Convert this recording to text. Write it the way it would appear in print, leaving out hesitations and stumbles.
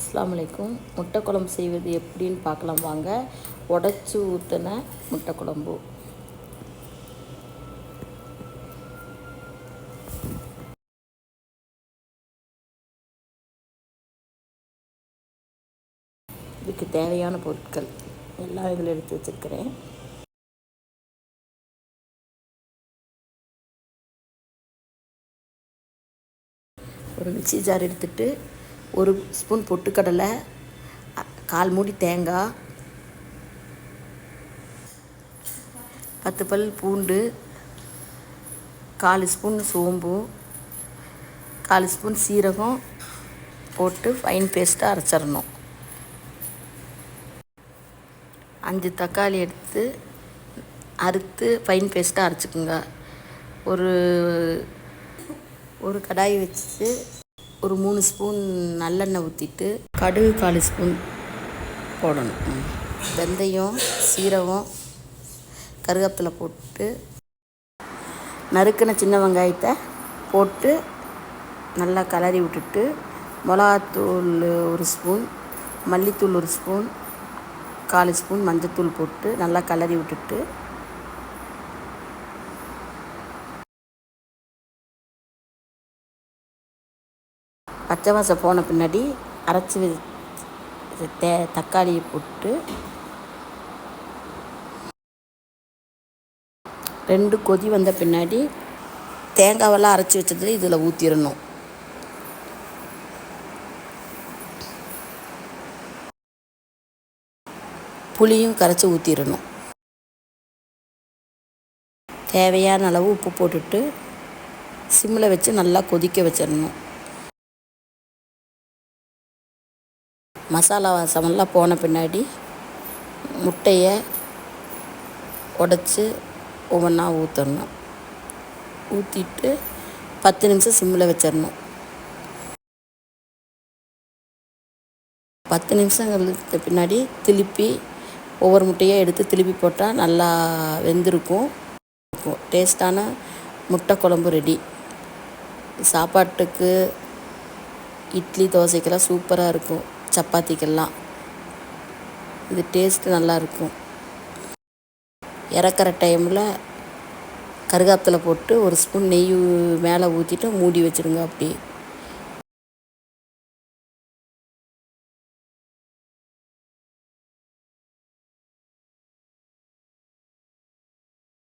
அஸ்ஸலாமு அலைக்கும். முட்டை குழம்பு செய்வது எப்படின்னு பார்க்கலாம் வாங்க. உடச்சி ஊற்றின முட்டை குழம்பு. இதுக்கு தேவையான பொருட்கள் எல்லாம் இதில் எடுத்து வச்சுருக்கிறேன். ஒரு மிக்ஸி ஜார் எடுத்துகிட்டு ஒரு ஸ்பூன் பொட்டுக்கடலை, 1/4 மூடி தேங்காய், 10 பல் பூண்டு, 1/4 ஸ்பூன் சோம்பு, 1/4 ஸ்பூன் சீரகம் போட்டு ஃபைன் பேஸ்ட்டாக அரைச்சிடணும். 5 தக்காளி எடுத்து அறுத்து ஃபைன் பேஸ்ட்டாக அரைச்சிக்குங்க. ஒரு கடாய் வச்சு ஒரு 3 ஸ்பூன் நல்லெண்ணெய் ஊற்றிட்டு கடுகு 1/4 ஸ்பூன் போடணும். வெந்தயம், சீரகம், கருவேப்பிலை போட்டு நறுக்கின சின்ன வெங்காயத்தை போட்டு நல்லா கிளறி விட்டுட்டு மிளகாத்தூள் 1 ஸ்பூன், மல்லித்தூள் 1 ஸ்பூன், 1/4 ஸ்பூன் மஞ்சத்தூள் போட்டு நல்லா கிளறி விட்டுட்டு பச்சை வாசம் போன பின்னாடி அரைச்சி தக்காளியை போட்டு 2 கொதி வந்த பின்னாடி தேங்காவெல்லாம் அரைச்சி வச்சது இதில் ஊற்றிடணும். புளியும் கரைச்சி ஊற்றிடணும். தேவையான அளவு உப்பு போட்டுட்டு சிம்மில் வச்சு நல்லா கொதிக்க வச்சிடணும். மசாலா வாசமெல்லாம் போன பின்னாடி முட்டையை உடச்சி ஒவ்வொன்றா ஊற்றணும். ஊற்றிட்டு 10 நிமிஷம் சிம்மில் வச்சிடணும். 10 நிமிஷம் கழித்த பின்னாடி திருப்பி ஒவ்வொரு முட்டையாக எடுத்து திருப்பி போட்டால் நல்லா வெந்திருக்கும். டேஸ்டான முட்டை குழம்பு ரெடி. சாப்பாட்டுக்கு, இட்லி, தோசைக்கெல்லாம் சூப்பராக இருக்கும். சப்பாத்திக்கெல்லாம் இது டேஸ்ட்டு நல்லாயிருக்கும். இறக்குற டைமில் கருவேப்பிலை போட்டு 1 ஸ்பூன் நெய் மேலே ஊற்றிட்டு மூடி வச்சுடுங்க. அப்படி